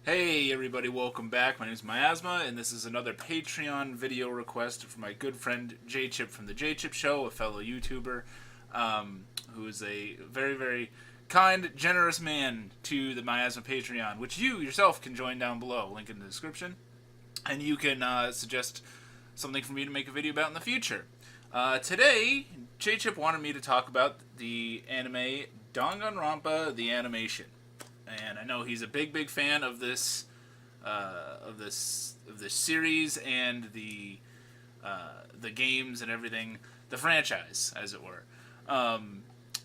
Hey everybody, welcome back. My name is Miasma, and this is another Patreon video request from my good friend J Chip from the J Chip Show, a fellow YouTuber, who is a very kind, generous man to the Miasma Patreon, which you yourself can join down below. Link in the description, and you can suggest something for me to make a video about in the future. Today, J Chip wanted me to talk about the anime Danganronpa, the animation. And I know he's a big fan of this series and the games and everything, the franchise, as it were.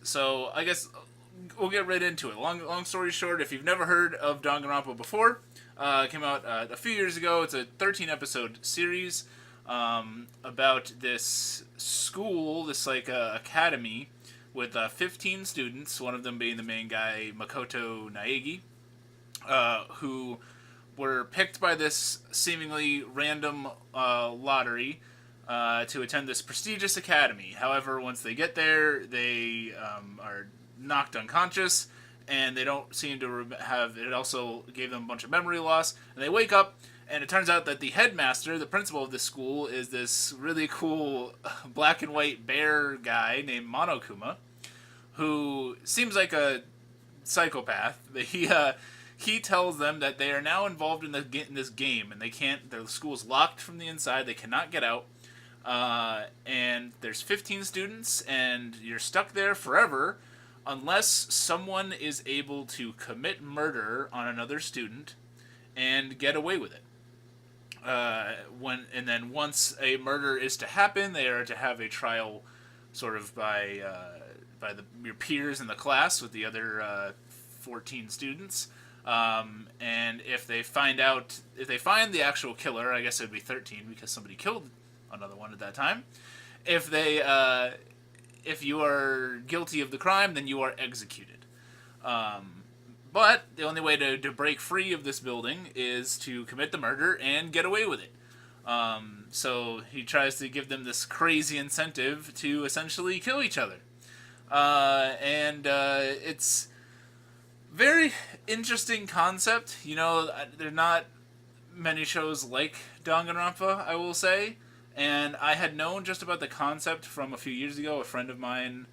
So I guess we'll get right into it. Long story short, if you've never heard of Danganronpa before, it came out a few years ago. It's a 13 episode series about this school, this academy with 15 students, one of them being the main guy, Makoto Naegi, who were picked by this seemingly random lottery to attend this prestigious academy. However, once they get there, they are knocked unconscious, and they don't seem to have. It also gave them a bunch of memory loss, and they wake up. And it turns out that the headmaster, the principal of this school, is this really cool black and white bear guy named Monokuma, who seems like a psychopath. He tells them that they are now involved in this game, and they can't. The school's locked from the inside. They cannot get out. And there's 15 students, and you're stuck there forever, unless someone is able to commit murder on another student and get away with it. Then once a murder is to happen, they are to have a trial, sort of by your peers in the class with the other 14 students. And if they find the actual killer, I guess it would be 13 because somebody killed another one at that time. If you are guilty of the crime, then you are executed. But the only way to break free of this building is to commit the murder and get away with it. So he tries to give them this crazy incentive to essentially kill each other. It's very interesting concept. You know, there are not many shows like Danganronpa, I will say. And I had known just about the concept from a few years ago. A friend of mine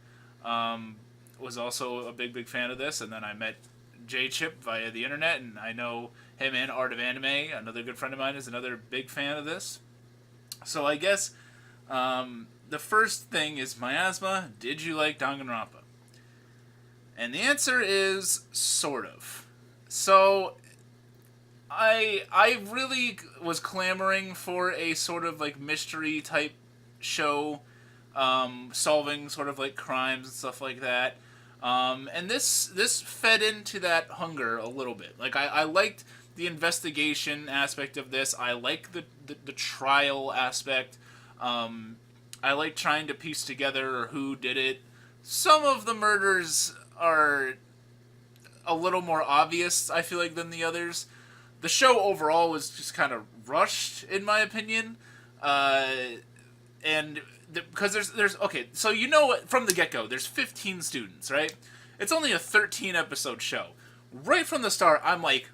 was also a big fan of this, and then I met J Chip via the internet, and I know him and Art of Anime. Another good friend of mine is another big fan of this. So I guess the first thing is, Miasma, did you like Danganronpa? And the answer is sort of. So I really was clamoring for a sort of like mystery type show, solving sort of like crimes and stuff like that. And this fed into that hunger a little bit. Like I liked the investigation aspect of this. I like the trial aspect. I like trying to piece together who did it. Some of the murders are a little more obvious, I feel like, than the others. The show overall was just kind of rushed, in my opinion. Because there's okay, so you know from the get go, there's 15 students, right? It's only a 13 episode show. Right from the start, I'm like,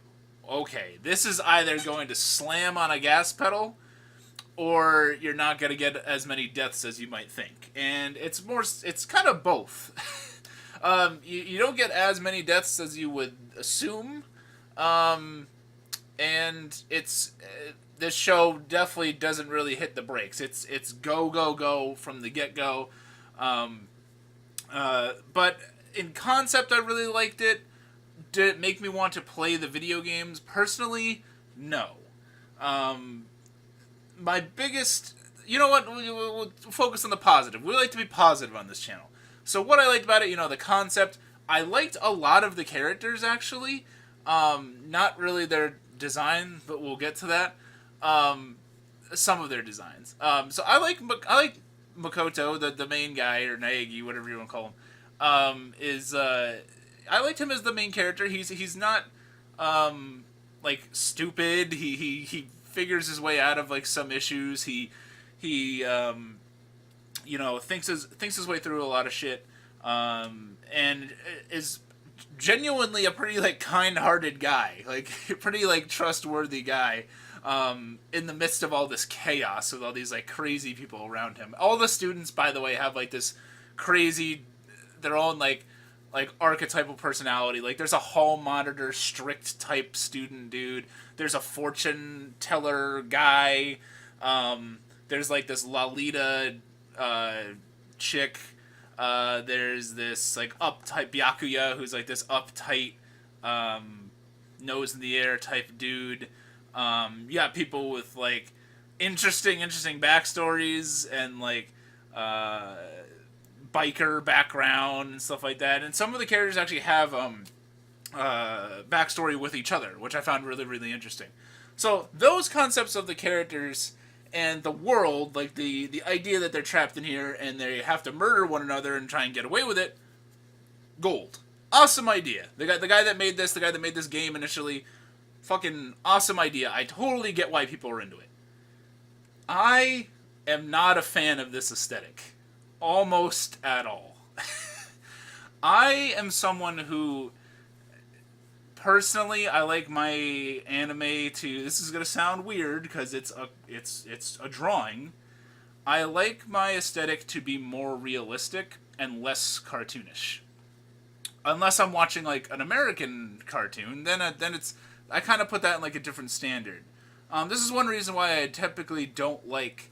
okay, this is either going to slam on a gas pedal, or you're not going to get as many deaths as you might think. And it's kind of both. You don't get as many deaths as you would assume. And this show definitely doesn't really hit the brakes. It's go from the get go. But in concept, I really liked it. Did it make me want to play the video games? Personally, no. My biggest, you know what? We'll focus on the positive. We like to be positive on this channel. So what I liked about it, the concept. I liked a lot of the characters actually. Not really their design, but we'll get to that. Some of their designs. So I like Makoto, the main guy, or Naegi, whatever you want to call him. I liked him as the main character. He's not like stupid. He figures his way out of like some issues. He thinks his way through a lot of shit. And is genuinely a pretty like kind-hearted guy, like pretty like trustworthy guy. In the midst of all this chaos with all these like crazy people around him. All the students, by the way, have like this crazy, their own like archetypal personality. Like there's a hall monitor, strict type student dude. There's a fortune teller guy. There's like this Lalita chick. There's this like uptight Byakuya who's like this uptight nose in the air type dude. You got people with like interesting backstories and like biker background and stuff like that. And some of the characters actually have backstory with each other, which I found really interesting. So those concepts of the characters and the world, like the idea that they're trapped in here and they have to murder one another and try and get away with it, gold. Awesome idea. The guy that made this game initially, fucking awesome idea. I totally get why people are into it. I am not a fan of this aesthetic. Almost at all. I am someone who, personally, I like my anime to... This is going to sound weird because it's a drawing. I like my aesthetic to be more realistic and less cartoonish. Unless I'm watching like an American cartoon, then it's... I kind of put that in like a different standard. This is one reason why I typically don't like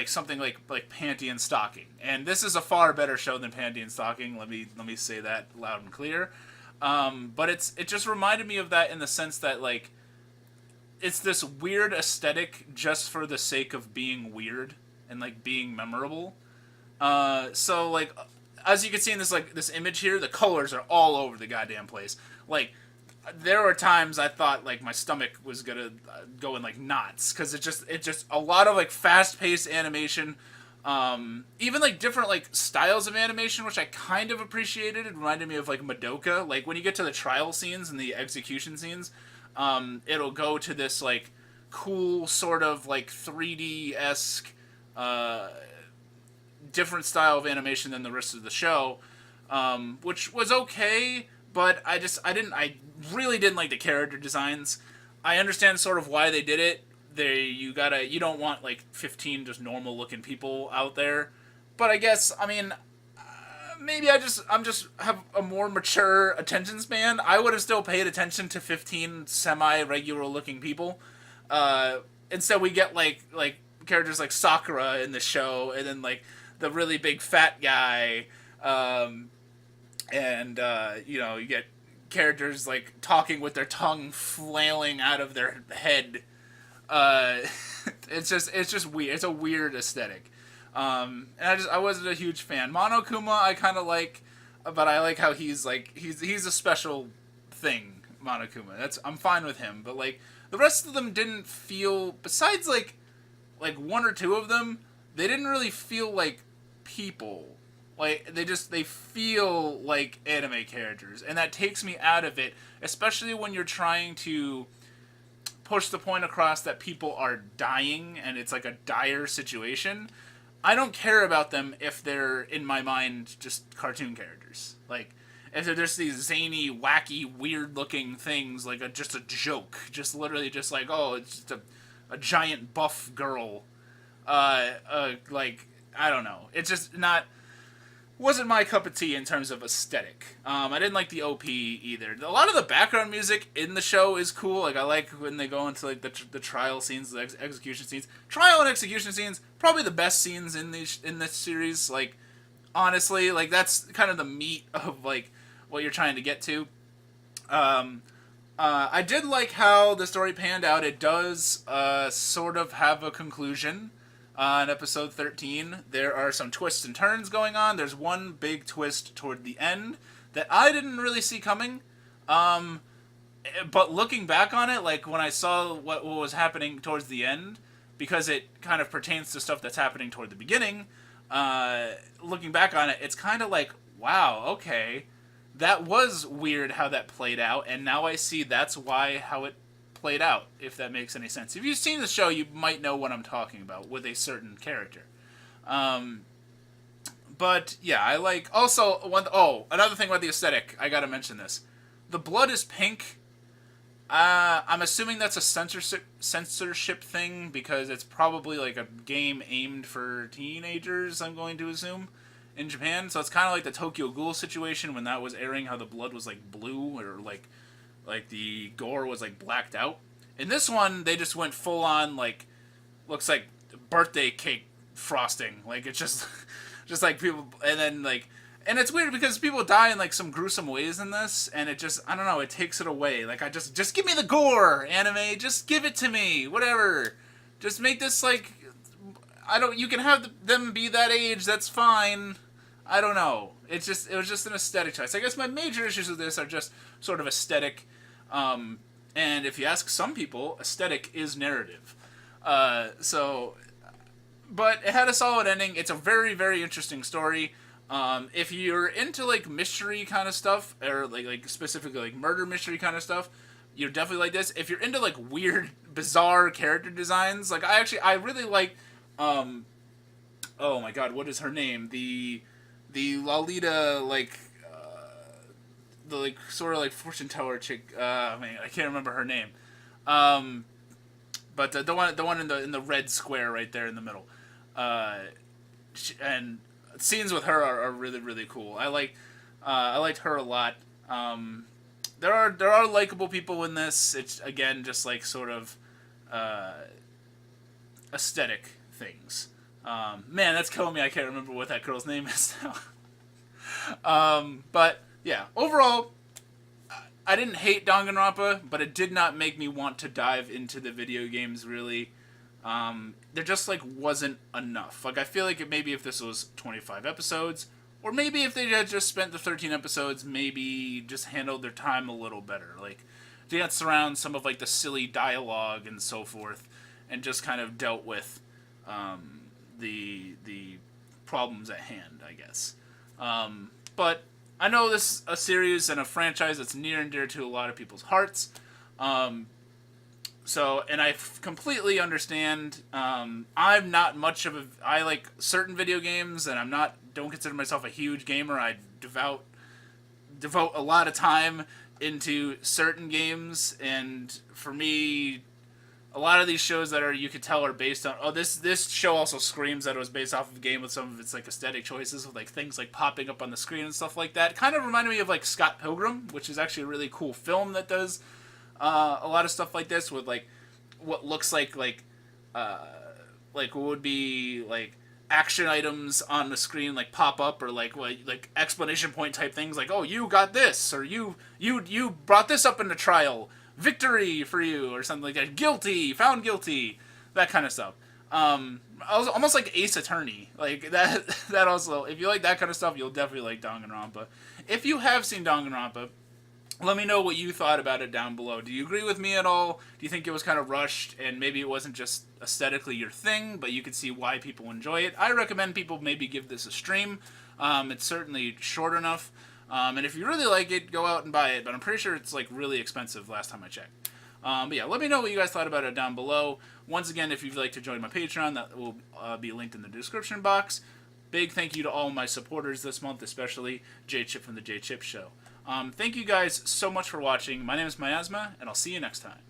something like Panty and Stocking. And this is a far better show than Panty and Stocking. Let me say that loud and clear. But it just reminded me of that in the sense that like it's this weird aesthetic just for the sake of being weird and like being memorable. So like as you can see in this image here, the colors are all over the goddamn place. Like, there were times I thought like my stomach was gonna go in like knots because it just a lot of like fast paced animation, even like different like styles of animation, which I kind of appreciated. It reminded me of like Madoka. Like when you get to the trial scenes and the execution scenes, it'll go to this like cool sort of like 3D-esque, different style of animation than the rest of the show, which was okay. But I really didn't like the character designs. I understand sort of why they did it. You don't want like 15 just normal looking people out there. But I guess, I mean, maybe I'm just have a more mature attention span. I would have still paid attention to 15 semi-regular looking people. Instead we get like characters like Sakura in the show, and then like the really big fat guy, and you get characters like talking with their tongue flailing out of their head. It's just weird. It's a weird aesthetic. And I wasn't a huge fan. Monokuma I kind of like, but I like how he's a special thing. Monokuma. I'm fine with him, but like the rest of them didn't feel, besides like one or two of them, they didn't really feel like people. Like, they feel like anime characters. And that takes me out of it, especially when you're trying to push the point across that people are dying and it's like a dire situation. I don't care about them if they're, in my mind, just cartoon characters. Like, if they're just these zany, wacky, weird-looking things, like just a joke. Just literally just like, oh, it's just a giant buff girl. Like, I don't know. It's just not... wasn't my cup of tea in terms of aesthetic. I didn't like the OP either. A lot of the background music in the show is cool. Like I like when they go into like the trial scenes, the execution scenes. Trial and execution scenes, probably the best scenes in this series. Like honestly, like that's kind of the meat of like what you're trying to get to. I did like how the story panned out. It does sort of have a conclusion. In episode 13, there are some twists and turns going on. There's one big twist toward the end that I didn't really see coming. But looking back on it, like when I saw what was happening towards the end, because it kind of pertains to stuff that's happening toward the beginning, looking back on it, it's kind of like, wow, okay, that was weird how that played out, and now I see that's how it played out, if that makes any sense. If you've seen the show, you might know what I'm talking about with a certain character. But yeah, I like also another thing about the aesthetic. I gotta mention this. The blood is pink. I'm assuming that's a censorship thing because it's probably like a game aimed for teenagers. I'm going to assume in Japan, so it's kind of like the Tokyo Ghoul situation when that was airing, how the blood was like blue or like the gore was like blacked out. In this one, they just went full on like looks like birthday cake frosting. Like it's just just like people, and then like, and it's weird because people die in like some gruesome ways in this, and it just, I don't know, it takes it away. Like I just give me the gore, anime, just give it to me, whatever. Just make this like, I don't, you can have them be that age, that's fine. I don't know. It was just an aesthetic choice. I guess my major issues with this are just sort of aesthetic. And if you ask some people, aesthetic is narrative. So, but it had a solid ending. It's a very, very interesting story. If you're into like mystery kind of stuff, or like specifically like murder mystery kind of stuff, you're definitely like this. If you're into like weird, bizarre character designs, like I really like, oh my god, what is her name? The Lolita, like the like sort of like fortune teller chick. Man, I can't remember her name. But the one in the red square right there in the middle. And scenes with her are really, really cool. I liked her a lot. There are likable people in this. It's again just like sort of aesthetic things. Man, that's killing me. I can't remember what that girl's name is now. But yeah, overall, I didn't hate Danganronpa, but it did not make me want to dive into the video games really. There just like wasn't enough. Like I feel like maybe if this was 25 episodes, or maybe if they had just spent the 13 episodes, maybe just handled their time a little better. Like danced around some of like the silly dialogue and so forth, and just kind of dealt with the problems at hand, I guess. But I know this is a series and a franchise that's near and dear to a lot of people's hearts. So, and I completely understand. I'm not much of a. I like certain video games, and don't consider myself a huge gamer. I devote a lot of time into certain games, and for me, a lot of these shows that you could tell are based on. Oh, this show also screams that it was based off of a game with some of its like aesthetic choices, with like things like popping up on the screen and stuff like that. Kind of reminded me of like Scott Pilgrim, which is actually a really cool film that does a lot of stuff like this with like what looks like what would be like action items on the screen like pop up, or like explanation point type things like, oh, you got this, or you brought this up in the trial, victory for you, or something like that, guilty, found guilty, that kind of stuff. Almost like Ace Attorney, like that also, if you like that kind of stuff, you'll definitely like Danganronpa. If you have seen Danganronpa, let me know what you thought about it down below. Do you agree with me at all? Do you think it was kind of rushed and maybe it wasn't just aesthetically your thing, but you could see why people enjoy it? I recommend people maybe give this a stream. It's certainly short enough. And if you really like it, go out and buy it. But I'm pretty sure it's like really expensive last time I checked. But yeah, let me know what you guys thought about it down below. Once again, if you'd like to join my Patreon, that will be linked in the description box. Big thank you to all my supporters this month, especially J Chip from the J Chip Show. Thank you guys so much for watching. My name is Miasma, and I'll see you next time.